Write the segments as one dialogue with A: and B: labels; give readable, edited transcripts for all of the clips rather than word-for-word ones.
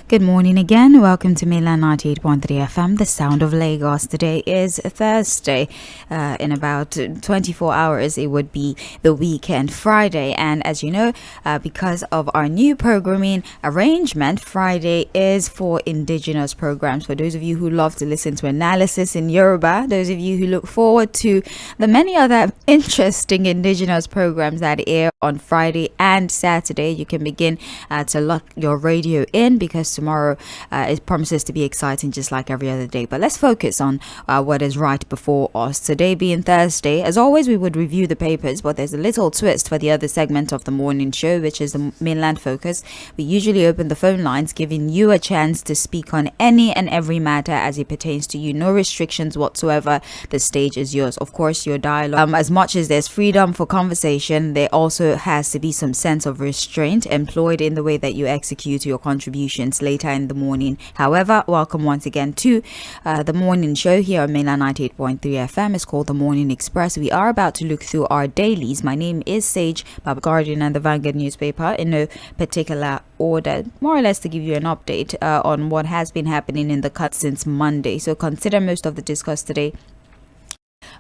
A: Good morning again. Welcome to Mainland 98.3 FM, the sound of Lagos. Today is Thursday. In about 24 hours, it would be the weekend, Friday. And as you know, because of our new programming arrangement, Friday is for indigenous programs. For those of you who love to listen to analysis in Yoruba, those of you who look forward to the many other interesting indigenous programs that air on Friday and Saturday, you can begin to lock your radio in, because tomorrow it promises to be exciting just like every other day. But let's focus on what is right before us. Today being Thursday, as always, we would review the papers, but there's a little twist for the other segment of the morning show, which is the Mainland Focus. We usually open the phone lines, giving you a chance to speak on any and every matter as it pertains to you. No restrictions whatsoever. The stage is yours. Of course, your dialogue. As much as there's freedom for conversation, there also has to be some sense of restraint employed in the way that you execute your contributions later in the morning. However, welcome once again to the morning show here on Mainland 98.3 FM. It's called The Morning Express. We are about to look through our dailies. My name is Sage, Baba Guardian and the Vanguard newspaper in no particular order, more or less to give you an update on what has been happening in the cut since Monday. So consider most of the discuss today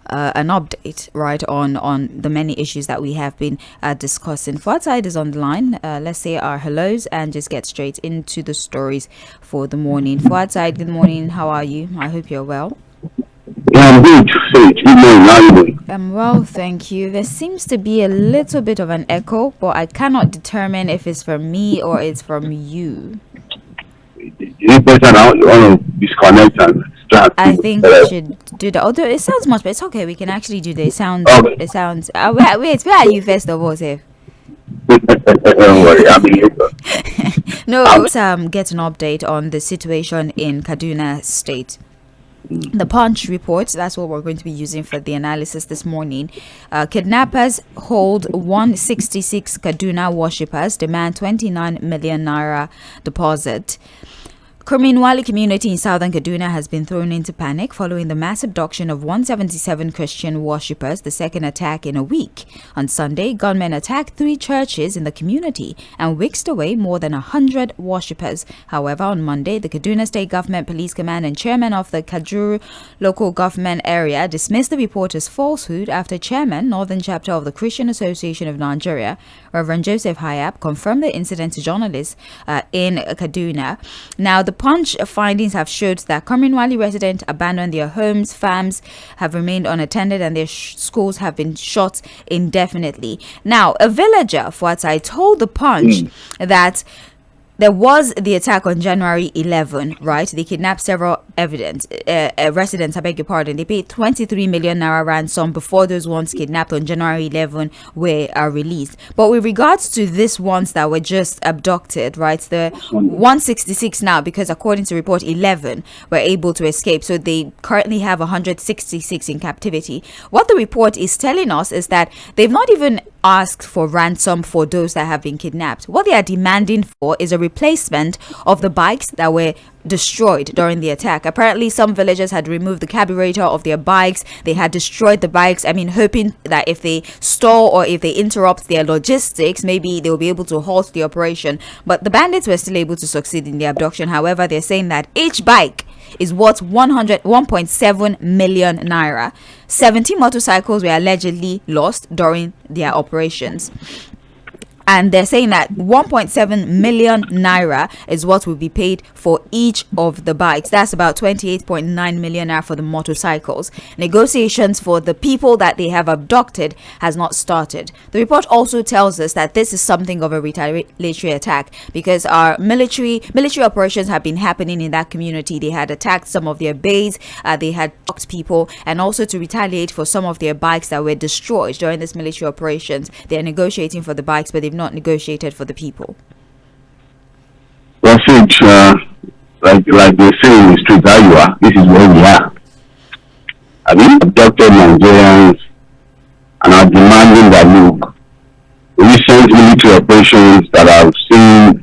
A: an update right on the many issues that we have been discussing. Fuadside is on the line. Let's say our hellos and just get straight into the stories for the morning. Fuadside, good morning. How are you? I hope you're well.
B: I'm good. Good morning. How are you doing?
A: I'm well, thank you. There seems to be a little bit of an echo, but I cannot determine if it's from me or it's from you.
B: Is it better now? You want to disconnect and start?
A: I think we should do that. Although it sounds much, but it's okay. We can actually do this. It sounds. Wait, where are you first of all, Save?
B: Don't worry, I'm in Lagos.
A: No, let's get an update on the situation in Kaduna State. The Punch reports, that's what we're going to be using for the analysis this morning. Kidnappers hold 166 Kaduna worshippers, demand 29 million naira deposit. Tʀᴇɪᴅs community in southern Kaduna has been thrown into panic following the mass abduction of 177 Christian worshippers, the second attack in a week. On Sunday, gunmen attacked 3 churches in the community and whisked away more than 100 worshippers. However, on Monday, the Kaduna State Government Police Command and chairman of the Kajuru local government area dismissed the report as falsehood after chairman, Northern Chapter of the Christian Association of Nigeria, Reverend Joseph Hayab, confirmed the incident to journalists in Kaduna. Now, the Punch findings have showed that Tʀᴇɪᴅs residents abandoned their homes, farms have remained unattended, and their schools have been shut indefinitely. Now, a villager, Fuatai, told the Punch that there was the attack on January 11, right? They kidnapped several residents, I beg your pardon. They paid 23 million naira ransom before those ones kidnapped on January 11 were released. But with regards to these ones that were just abducted, right? The 166 now, because according to report 11 were able to escape. So they currently have 166 in captivity. What the report is telling us is that they've not even asked for ransom for those that have been kidnapped. What they are demanding for is a replacement of the bikes that were destroyed during the attack. Apparently, some villagers had removed the carburetor of their bikes. They had destroyed the bikes. Hoping that if they stall or if they interrupt their logistics, maybe they will be able to halt the operation. But the bandits were still able to succeed in the abduction. However, they're saying that each bike is worth 1.7 million naira. 70 motorcycles were allegedly lost during their operations. And they're saying that 1.7 million naira is what will be paid for each of the bikes. That's about 28.9 million naira for the motorcycles. Negotiations for the people that they have abducted has not started. The report also tells us that this is something of a retaliatory attack because our military operations have been happening in that community. They had attacked some of their bays, they had blocked people, and also to retaliate for some of their bikes that were destroyed during this military operations. They're negotiating for the bikes, but they've not negotiated for the people.
B: Well, Finch, like they say in the street, how you are, this is where we are. I mean, abducted Nigerians and are demanding that look, recent military operations that have seen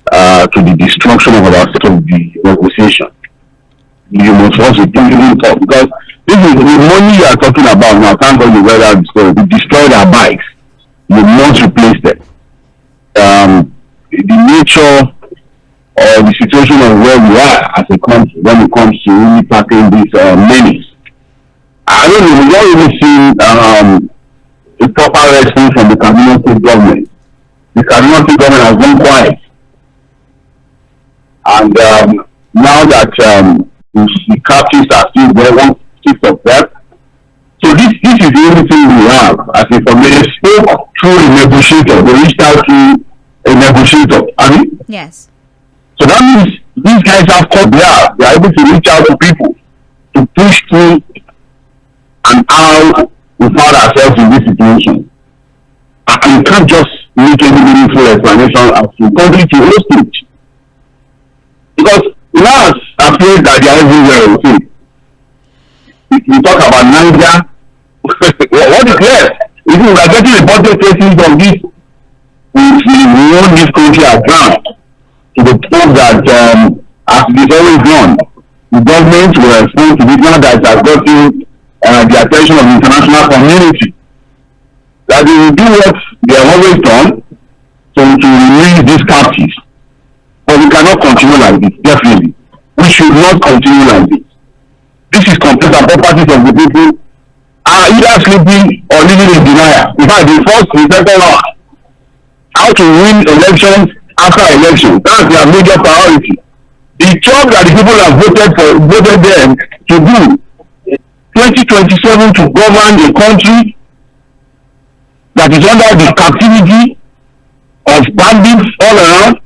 B: to the destruction of our set of the negotiation. You must also think talk because this is the money you are talking about now. Thank God you read out the story. We destroyed our bikes. You must replace them. The nature or the situation of where we are as a country when it comes to really tackling this menace. I don't know, we don't really see a proper response from the Kaduna State government. The Kaduna State government has gone quiet. And now that the captives are still there, 1/6 of them. So this is the only thing we have as information. They spoke through a negotiator. They reached out to a negotiator. I mean?
A: Yes.
B: So that means these guys have come there. They are able to reach out to people to push through and how we found ourselves in this situation. And you can't just make any meaningful explanation as to completely hostage. Because now appears that they are everywhere. Okay? If you talk about Niger, what is left? If we are getting reported cases of this, we want this country at ground to the point that as it is always done, the government will respond to this now that it has gotten the attention of the international community. That they will do what they have always done to release these captives. But we cannot continue like this, definitely. We should not continue like this. This is complete and properties of the people are either sleeping or living in denial. In fact, the first and second one, how to win elections after elections, that's their major priority. The job that the people have voted them to do 2027 to govern a country that is under the captivity of bandits all around.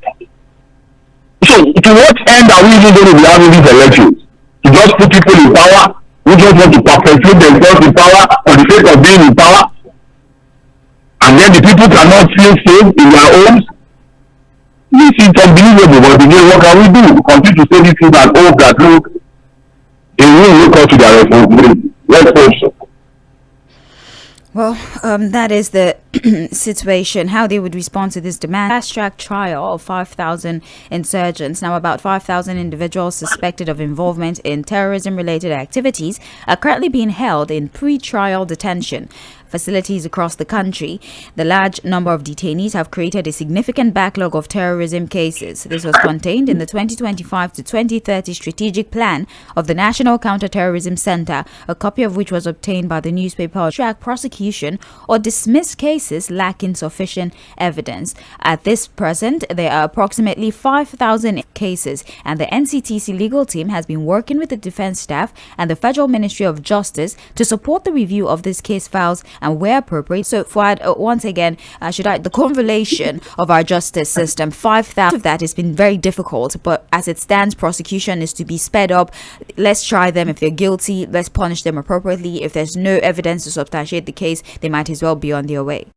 B: So to what end are we even going to be having these elections? To just put people in power who just want to perpetuate themselves in power for the sake of being in power, and then the people cannot feel safe in their homes? This is unbelievable, but again, what can we do? Continue to say these things and hope that look, they will look up to their responsibility. Let's hope so.
A: Well, that is the situation, how they would respond to this demand. Fast-track trial of 5,000 insurgents. Now, about 5,000 individuals suspected of involvement in terrorism-related activities are currently being held in pre-trial detention facilities across the country. The large number of detainees have created a significant backlog of terrorism cases. This was contained in the 2025 to 2030 strategic plan of the National Counterterrorism Center, a copy of which was obtained by the newspaper. Track prosecution or dismiss cases lacking sufficient evidence. At this present, there are approximately 5,000 cases, and the NCTC legal team has been working with the defense staff and the Federal Ministry of Justice to support the review of these case files and where appropriate. So, Fuad, once again, the convolution of our justice system, 5,000 of that has been very difficult, but as it stands, prosecution is to be sped up. Let's try them. If they're guilty, let's punish them appropriately. If there's no evidence to substantiate the case, they might as well be on their way.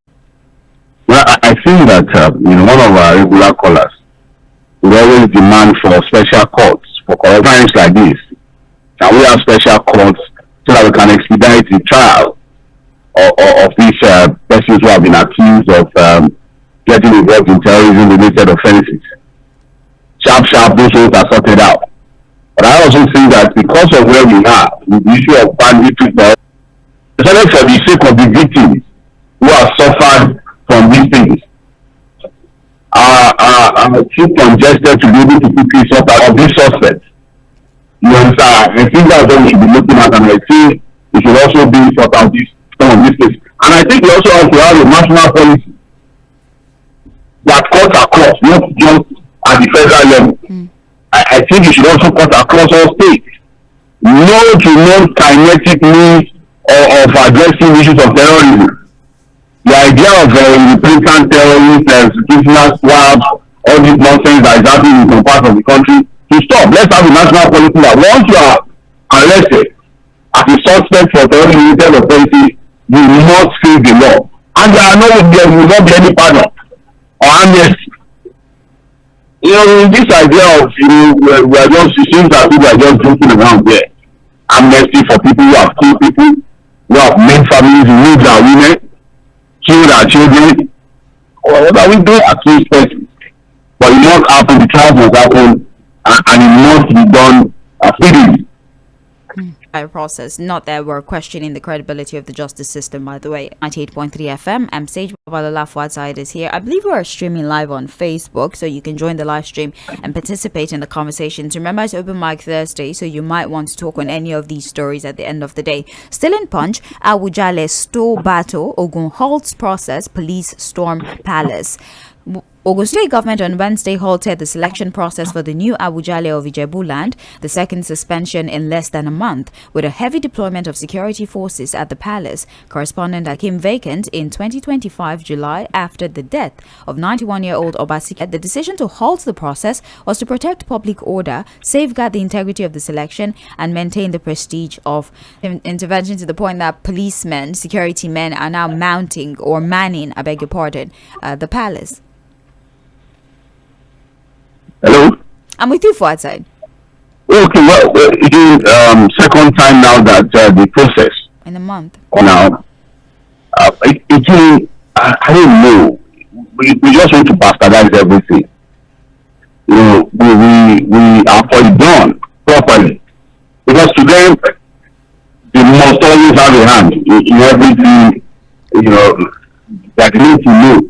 B: Well, I think that one of our regular callers will always demand for special courts for crimes like this. Can we have special courts so that we can expedite the trial of these persons who have been accused of getting involved in terrorism-related offences? Sharp, those ones are sorted out. But I also think that because of where we are, with the issue of banditry, especially for the sake of the victims who have suffered from these things, are too congested to be able to quickly sort out these suspects. You understand? I think that's what we should be looking at, and I think we should also be sort out some of these cases. And I think we also have to have a national policy that cuts across, not just at the federal level. I think you should also cut across all states. No to non-kinetic means of addressing issues of terrorism. The idea of repentant terrorists, institutional swabs, all this nonsense that is happening in some parts of the country, to stop. Let's have a national policy that once you are arrested as a suspect for terrorism-related offences, you must face the law. And there will not be any pardon or amnesty. This idea of, we are just, it seems that people are just joking around there. Amnesty for people who have killed people, who have made families, raped our women, killed our children. What are we doing? Accused persons. But it must happen, the trial must happen, and it must be done speedily.
A: Process. Not that we're questioning the credibility of the justice system, by the way. 98.3 FM. I'm Sage Babalola Fuad is here. I believe we are streaming live on Facebook, so you can join the live stream and participate in the conversations. Remember, it's Open Mic Thursday, so you might want to talk on any of these stories at the end of the day. Still in Punch, Awujale store battle, Ogun halts process, police storm palace. Ogun State government on Wednesday halted the selection process for the new Awujale of Ijebu land, the second suspension in less than a month, with a heavy deployment of security forces at the palace. Correspondent came vacant in 2025 July after the death of 91-year-old Obaseki. The decision to halt the process was to protect public order, safeguard the integrity of the selection, and maintain the prestige of intervention, to the point that policemen, security men are now mounting or manning, I beg your pardon, the palace.
B: Hello?
A: I'm with you for outside.
B: Okay, well, it is second time now that the process.
A: In a month.
B: Now, I don't know. We just want to bastardize everything. You know, we are for it done properly. Because to them, they must always have a hand in everything, you know, that they need to know.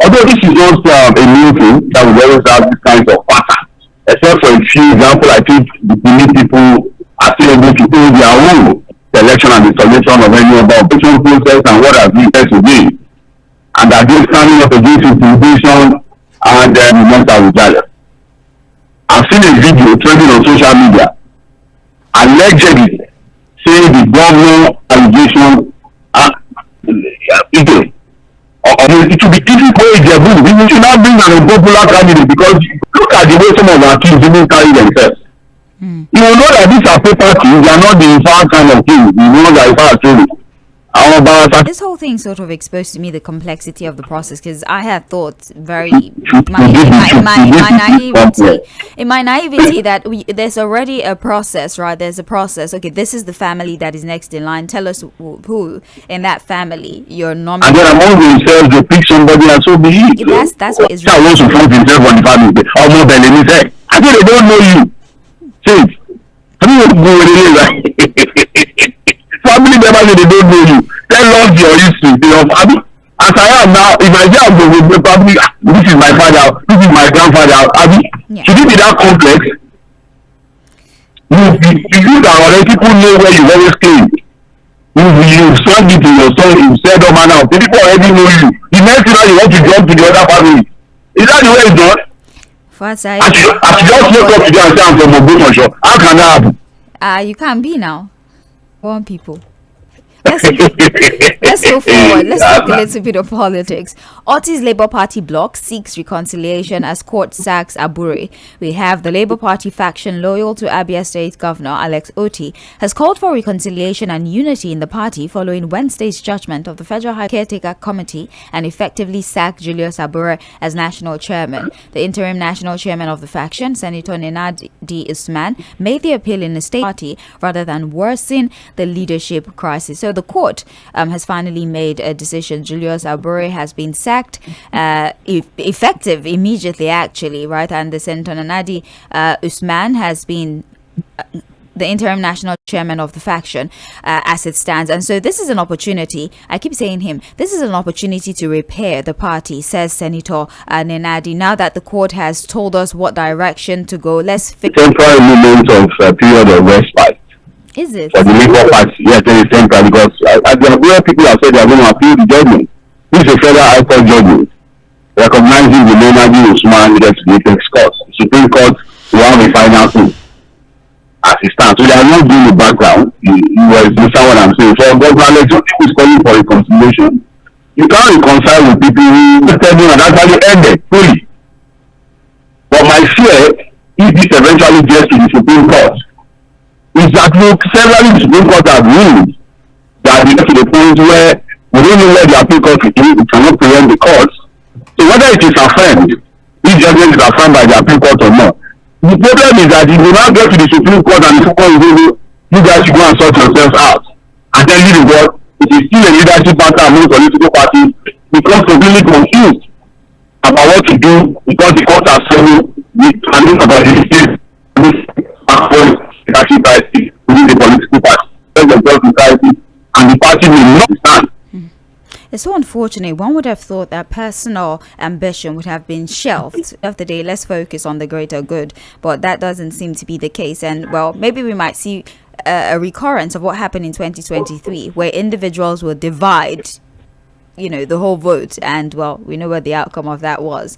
B: Although this is not a new thing that we always have this kind of pattern, except for a few examples. I think the people are still able to do their own selection and installation of any other operation process and what have you today, and that they standing up against intimidation and mental rebellion. I've seen a video trending on social media allegedly saying the governor allegation it will be easy for Ijebu. We should not bring an unpopular candidate, because look at the way some of our kids even carry themselves. You will know that these are paper kids, they are not the infant kind of kids. You know that if I truly.
A: This whole thing sort of exposed to me the complexity of the process, because I had thought very in my naivety that there's already a process, right? There's a process. Okay, this is the family that is next in line. Tell us who in that family you're nominating.
B: And then among themselves they pick somebody and so be it.
A: That's what is
B: right. Wants to find himself on the family. More than anything. I think they don't know you. See, I mean, go with it. Family members, they don't know you. They love your history. They love, I mean, as I am now, if I say I'm going to family, this is my father, this is my grandfather, I mean, should it be that complex? You that already people know where you always came. You've sung it in your song, you've said all manner of people already know you. The next thing you want to jump to the other family. Is that the way it's done? I should just wake up today and say I'm from Ogbomosho. How can that happen?
A: You can't be now. One people. Let's go forward. Let's talk a little bit of politics. Oti's Labour Party bloc seeks reconciliation as court sacks Abure. We have the Labour Party faction loyal to Abia State Governor Alex Otti has called for reconciliation and unity in the party following Wednesday's judgment of the Federal High Caretaker Committee and effectively sacked Julius Abure as national chairman. The interim national chairman of the faction, Senator Nenadi Usman, made the appeal in the state party rather than worsen the leadership crisis. So the court has finally made a decision. Julius Abure has been sacked, effective immediately, actually, right? And the Senator Nenadi Usman has been the interim national chairman of the faction as it stands. And so this is an opportunity, I keep saying him, this is an opportunity to repair the party, says Senator Nenadi. Now that the court has told us what direction to go, let's fix
B: temporary moment of period of respite.
A: Is it?
B: For the Labour Party, yes, it is temporary, because the Abure people have said they are going to appeal the judgment. This is a federal high court judgment recognizing the Nenadi Usman investigative court. The Supreme Court will have a final thing as it stands. So they are not doing the background. You understand what I'm saying? So Governor Alex Otti is calling for reconciliation. You can't reconcile with people who tell you and actually ended fully. But my fear, if this eventually gets to the Supreme Court, is that several the Supreme Court have ruled that we get to the point where we don't know where the appeal court is, we cannot preempt the courts. So whether it is affirmed, if judgment is affirmed by the appeal court or not, the problem is that if you now get to the Supreme Court and the Supreme Court will you guys should go and sort yourselves out. And then leave the world, it is still a leadership pattern among political parties, because completely confused about what to do, because the court has settled with about the state leadership party within the political
A: It's so unfortunate. One would have thought that personal ambition would have been shelved. At the end of the day, let's focus on the greater good. But that doesn't seem to be the case. And, well, maybe we might see a recurrence of what happened in 2023, where individuals will divide, the whole vote. And, well, we know what the outcome of that was.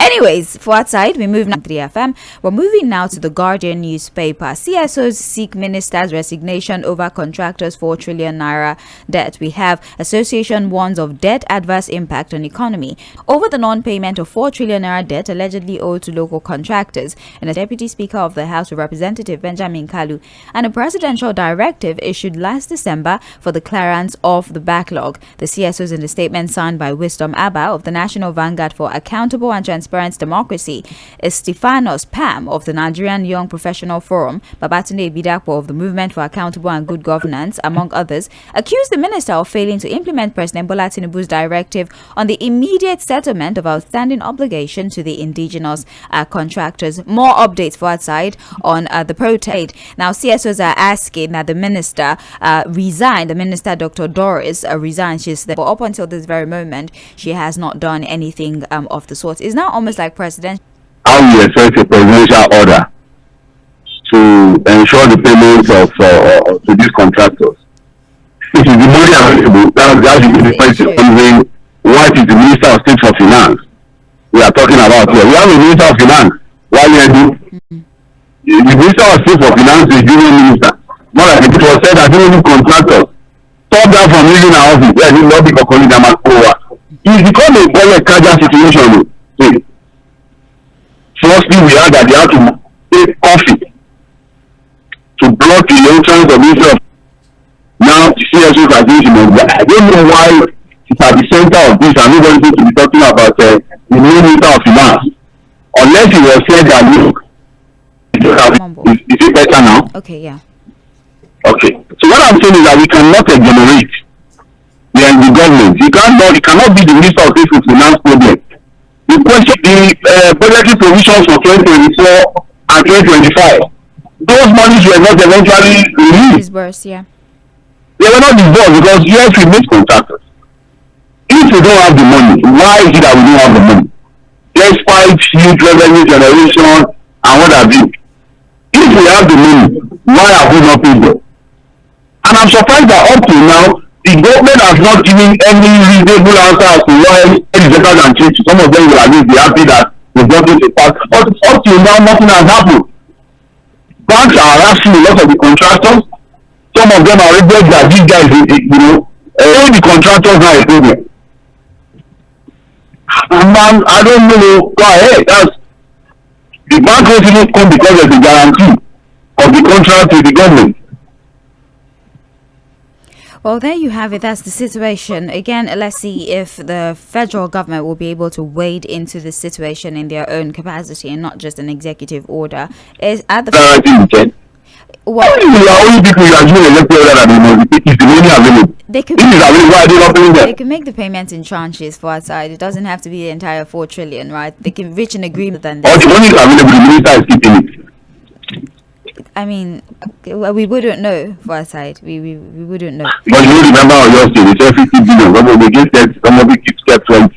A: Anyways, for outside, we move now to 3FM. We're moving now to the Guardian newspaper. CSOs seek minister's resignation over contractors' 4 trillion naira debt. We have association warns of debt adverse impact on economy over the non-payment of 4 trillion naira debt allegedly owed to local contractors. And the Deputy Speaker of the House of Representatives, Benjamin Kalu, and a presidential directive issued last December for the clearance of the backlog. The CSOs in the statement signed by Wisdom Abba of the National Vanguard for Accountable and Transparent Democracy, Stephanos Pam of the Nigerian Young Professional Forum, Babatunde Bidapo of the Movement for Accountable and Good Governance, among others, accused the minister of failing to implement President Bola Tinubu's directive on the immediate settlement of outstanding obligation to the indigenous contractors. More updates for outside on the protest. Now, CSOs are asking that the minister resign. The minister, Dr. Doris, resign. But up until this very moment, she has not done anything of the sort. It's now almost like presidential.
B: How we expect a presidential order to ensure the payments of to these contractors. It is the money available. That should be the question. What is the Minister of State for Finance we are talking about here? We have a Minister of Finance. Why do the Minister of State for Finance is junior minister? More like it was said that even contractors stop that from using our office. There is no people calling them over. It's become a very casual situation. Firstly, we heard that they have to take coffee to block the entrance of Israel. Now, the CSOs are doing it. I don't know why it's at the center of this and nobody seems to be talking about the new Minister of Finance. Unless it was said that, look, is it better now?
A: Okay, yeah.
B: Okay. So what I'm saying is that we cannot exonerate the government. It cannot be the Minister of State for Finance problem. The question, the budgetary provisions for 2024 and 2025, those monies were not eventually released.
A: Disbursed, yeah.
B: They were not disbursed because yes, we meet contractors. If we don't have the money, why is it that we don't have the money? Despite huge revenue generation and what have you. If we have the money, why have we not paid them? And I'm surprised that up to now, the government has not given any reasonable answer as to why it is better than change. Some of them will at least be happy that they got into pass. But up till now, nothing has happened. Banks are harassing a lot of the contractors. Some of them are already that these guys, all the contractors are a problem. And I don't know. Go ahead. The bank won't even come because of the guarantee of the contract with the government.
A: Well, there you have it. That's the situation. Again, let's see if the federal government will be able to wade into the situation in their own capacity and not just an executive order. Is at the
B: well, only people you are doing electoral that is the money available.
A: They can make the payments in tranches for outside. It doesn't have to be the entire 4 trillion, right? They can reach an agreement then.
B: Or the money is available, the minister is keeping it.
A: I mean, we wouldn't know for our side. We wouldn't know.
B: But you remember on your state, it's 50 billion. Some of it keeps kept 20.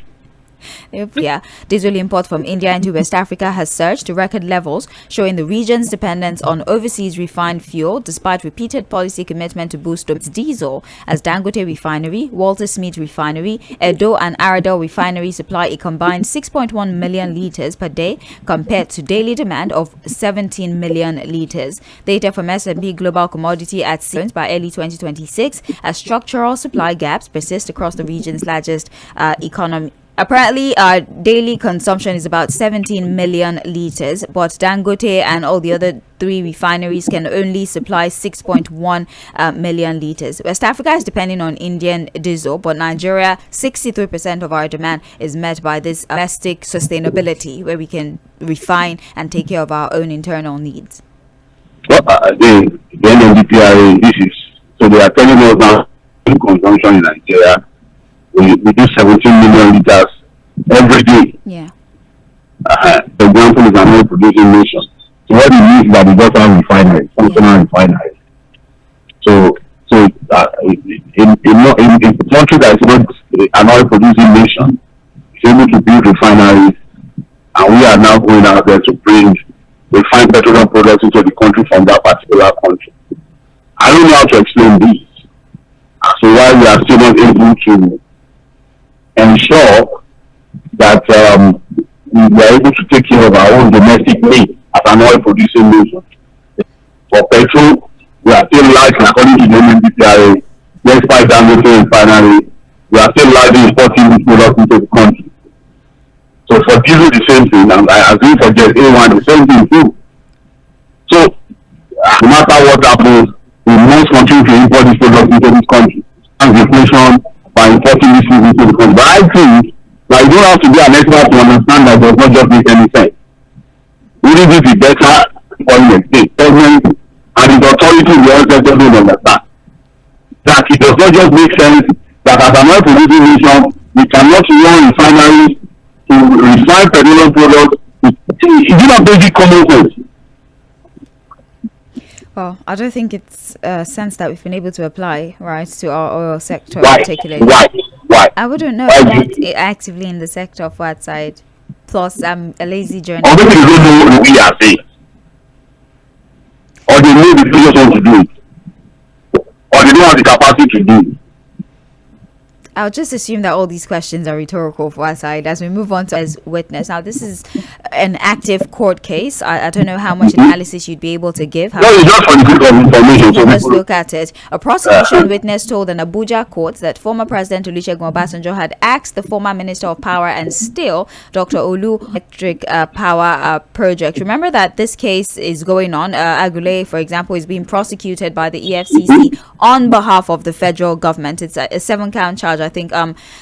A: Yeah, diesel import from India into West Africa has surged to record levels, showing the region's dependence on overseas refined fuel, despite repeated policy commitment to boost its diesel, as Dangote Refinery, Walter Smith Refinery, Edo and Aradel Refinery supply a combined 6.1 million litres per day, compared to daily demand of 17 million litres. Data from S&P Global Commodity at by early 2026, as structural supply gaps persist across the region's largest economy. Apparently, our daily consumption is about 17 million litres, but Dangote and all the other 3 refineries can only supply 6.1 million litres. West Africa is depending on Indian diesel, but Nigeria, 63% of our demand is met by this domestic sustainability, where we can refine and take care of our own internal needs.
B: Well, the NNDPRA, this is, so they are telling us now, consumption in Nigeria, we do 17 million litres every day.
A: Yeah.
B: For example, is an oil producing nation. So what it means is that we just have refineries, functional refineries. So a a country that is not an oil producing nation is able to build refineries, and we are now going out there to bring refined petroleum products into the country from that particular country. I don't know how to explain this. So why we are still not able to ensure that we are able to take care of our own domestic needs as an oil producing nation. For petrol, we are still largely, according to the NNPCRA, despite Dangote refinery, we are still largely importing these products into the country. So for diesel, the same thing, and I agree for Jet A1, the same thing too. So no matter what happens, we must continue to import these products into this country and inflation by importing these things into the country. But I think that you don't have to be an expert to understand that does not just make any sense. Wouldn't it be better for the state government and the authority in the oil sector don't understand that it does not just make sense that as an oil producing nation we cannot run refineries to refine petroleum products? It's not basic common sense.
A: Well, I don't think it's a sense that we've been able to apply, right, to our oil sector
B: Why?
A: particularly.
B: Why?
A: I wouldn't know that actively in the sector for outside. Plus, I'm a lazy
B: Or
A: journalist.
B: maybe they don't know what we are saying. Or they know the previous one to do it. Or they don't have the capacity to do it.
A: I'll just assume that all these questions are rhetorical for our side as we move on to as witness. Now, this is an active court case. I don't know how much analysis you'd be able to give.
B: No, it's just for the sake of information. So
A: Let's look at it. A prosecution witness told an Abuja court that former President Olusegun Obasanjo had asked the former Minister of Power and Steel, Dr. Olu, electric power project. Remember that this case is going on. Agule, for example, is being prosecuted by the EFCC on behalf of the federal government. It's a 7-count charge. I think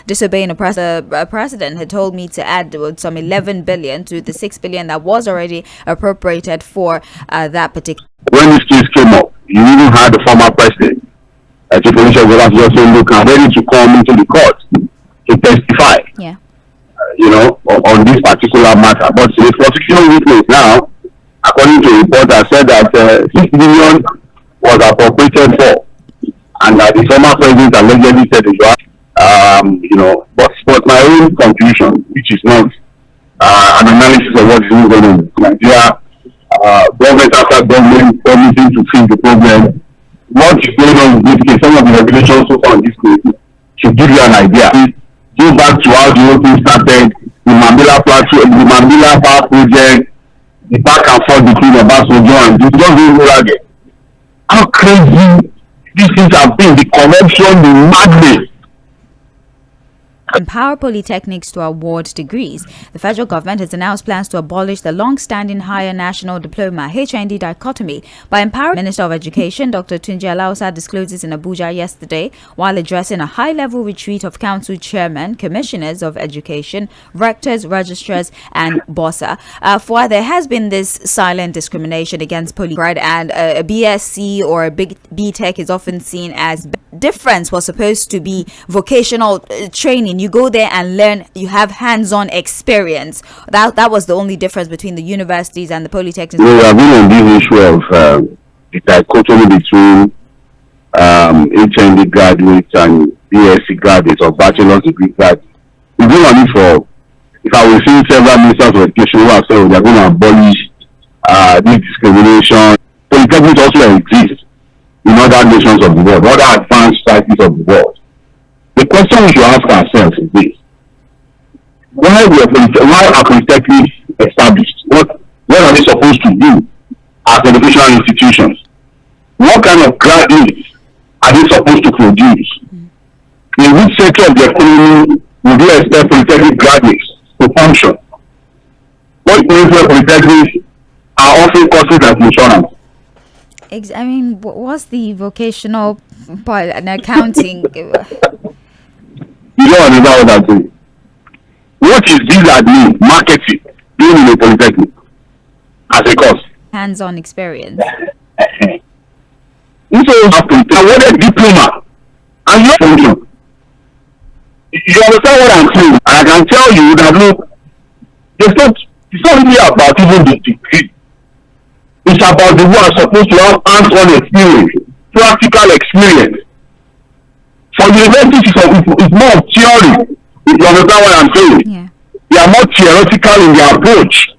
A: disobeying a president had told me to add some 11 billion to the 6 billion that was already appropriated for that particular.
B: When this case came up, you even had the former president, Jᴏɪᴜ SszáŊ saying, look, I'm ready to come into the court to testify,
A: Yeah.
B: On this particular matter. But the prosecution witness now, according to a report, has said that 6 billion was appropriated for, and that the former president allegedly said it was. But my own conclusion, which is not an analysis of what is going on in Nigeria, government after government promising to fix the problem. What is going on in this case? Some of the regulations so far in this case should give you an idea. Go back to how the whole thing started, the Mambila platform, the Mambila power project, the back and forth between Obasanjo and just go again. How crazy these things have been, the corruption, the madness.
A: Empower polytechnics to award degrees. The federal government has announced plans to abolish the long-standing higher national diploma HND dichotomy by empowering Minister of Education Dr. Tunji Alausa disclosed this in Abuja yesterday while addressing a high-level retreat of council chairmen, commissioners of education, rectors, registrars, and BOSA. For there has been this silent discrimination against poly, right? And a BSc or a big BTech is often seen as difference. Was supposed to be vocational training. You go there and learn, you have hands-on experience. That was the only difference between the universities and the polytechnics.
B: We have been on this issue of the dichotomy between HND graduates and BSc graduates or bachelor's degree graduates. We've been on it for, if I will see several ministers of education who have said they're going to abolish this discrimination. Polytechnics also exist in other nations of the world, other advanced societies of the world. The question we should ask ourselves is this: why are polytechnics established? What are they supposed to do as educational institutions? What kind of graduates are they supposed to produce? In which sector of the economy would you expect polytechnic graduates to function? What polytechnics are offering courses like insurance?
A: I mean, what's the vocational part and accounting?
B: You don't understand what I'm saying. What is this admin, marketing, being in a polytechnic as a course?
A: Hands-on experience.
B: You so have to award a diploma and your function. You understand what I'm saying? I can tell you that look, it's not really about even the degree. It's about the one supposed to have hands-on experience, practical experience. For universities, it's more of theory. If you understand what I'm saying,
A: Yeah.
B: they are more theoretical in their approach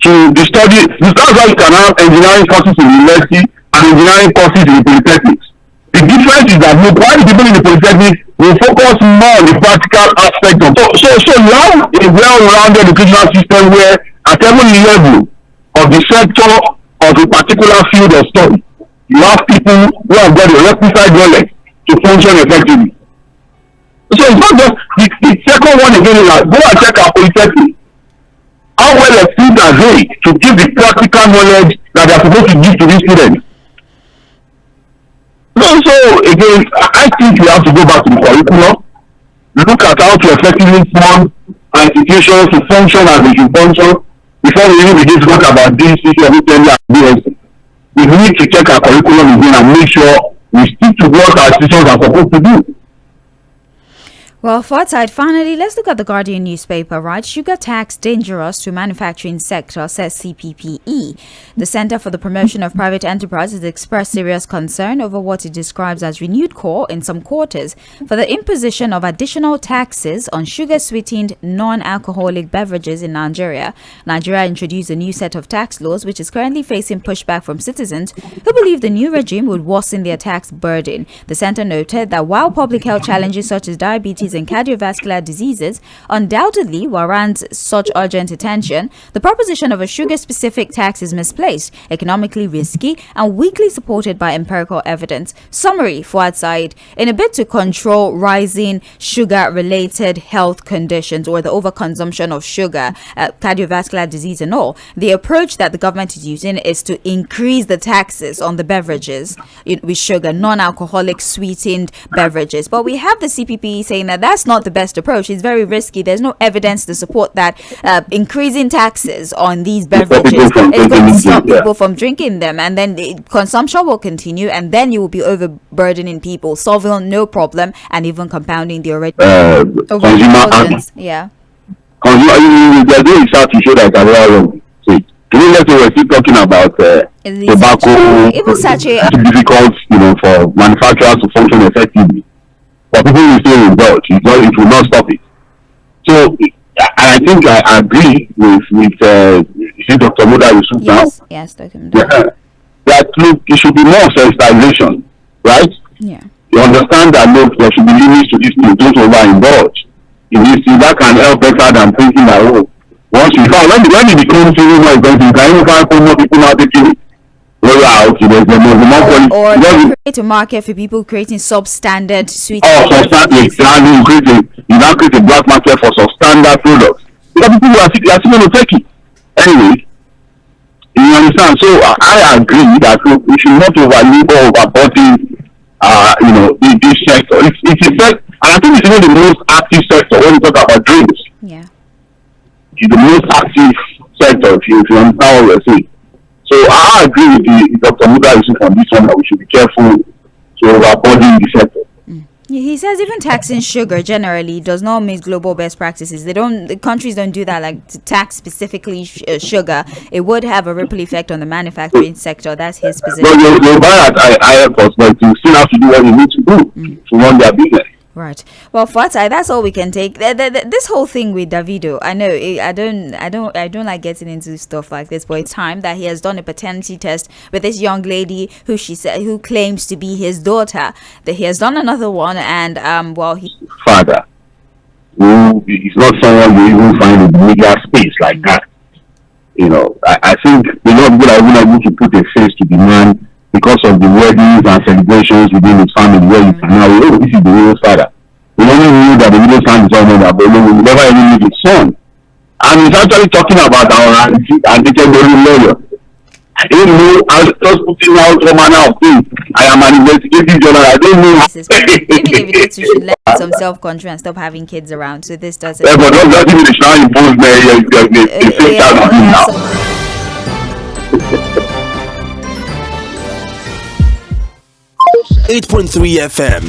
B: to the study. That's why you can have engineering courses in university and engineering courses in the polytechnics. The difference is that while the people in the polytechnics will focus more on the practical aspect of so you have a well-rounded educational system where at every level of the sector of a particular field of study, you have people who have got a requisite knowledge to function effectively. So it's not just the second one again is that go and check our polytechnic. How well equipped are they to give the practical knowledge that they are supposed to give to these students? So again, I think we have to go back to the curriculum, look at how to effectively form institutions to function as they should function before we even begin to talk about this issue of everything. We need to check our curriculum again and make sure we stick to what our institutions are supposed to do.
A: Well, Fortside, finally, let's look at the Guardian newspaper, right? Sugar tax dangerous to manufacturing sector, says CPPE. The Center for the Promotion of Private Enterprise has expressed serious concern over what it describes as renewed call in some quarters for the imposition of additional taxes on sugar-sweetened non-alcoholic beverages in Nigeria. Nigeria introduced a new set of tax laws, which is currently facing pushback from citizens who believe the new regime would worsen their tax burden. The center noted that while public health challenges such as diabetes and cardiovascular diseases undoubtedly warrants such urgent attention, the proposition of a sugar-specific tax is misplaced, economically risky, and weakly supported by empirical evidence. Summary for outside: in a bid to control rising sugar-related health conditions or the overconsumption of sugar, cardiovascular disease and all, the approach that the government is using is to increase the taxes on the beverages with sugar, non-alcoholic sweetened beverages. But we have the CPP saying that that's not the best approach. It's very risky. There's no evidence to support that increasing taxes on these beverages is going to stop people from drinking them, and then the consumption will continue, and then you will be overburdening people, solving no problem, and even compounding the already overindulgence. Yeah.
B: They're doing research to show that it's wrong. Let's say we're still talking about tobacco.
A: Even such a
B: difficult, for manufacturers to function effectively. But people will still indulge. It will not stop it. So, I think I agree with Dr. Muda Yusuf now.
A: Yes, Dr. Muda.
B: That look, it should be more sensitization, right?
A: Yeah.
B: You understand that look, there should be limits to this thing. Don't overindulge. If you see that can help better than thinking that once you find when it becomes more expensive, you can even find more people now taking it.
A: Or create a market for people creating substandard sweet.
B: Substandard. You now create a black market for substandard products. Because people are still going to take it. Anyway, you understand? So I agree that we should not overlook or overburden this sector. It's a sector, and I think it's even the most active sector when we talk about drinks.
A: Yeah.
B: It's the most active sector if you understand what we're saying. So I agree with Dr. Muda Yusuf on this one that we should be careful to overburden the sector.
A: He says even taxing sugar generally does not meet global best practices. The countries don't do that, like to tax specifically sugar. It would have a ripple effect on the manufacturing sector. That's his position.
B: But you buy at higher cost, but you still have to do what you need to do to run their business.
A: Right. Well, Fatai, that's all we can take. This whole thing with Davido, I know I don't like getting into stuff like this, but it's time that he has done a paternity test with this young lady who claims to be his daughter. That he has done another one, and
B: father, who is not someone you even find in the media space like that. I think a lot of people are even able to put a face to the man because of the weddings and celebrations within his family, where you can now, this is the real father. We only knew that the real son is on that, but we never even knew his son. And he's actually talking about our lawyer. I don't know, I was just putting out all manner of things. I am an investigative journalist. I don't know.
A: Maybe you should let some self-control and stop having kids around. So this doesn't.
B: Yeah, but don't even impose now.
C: 8.3 FM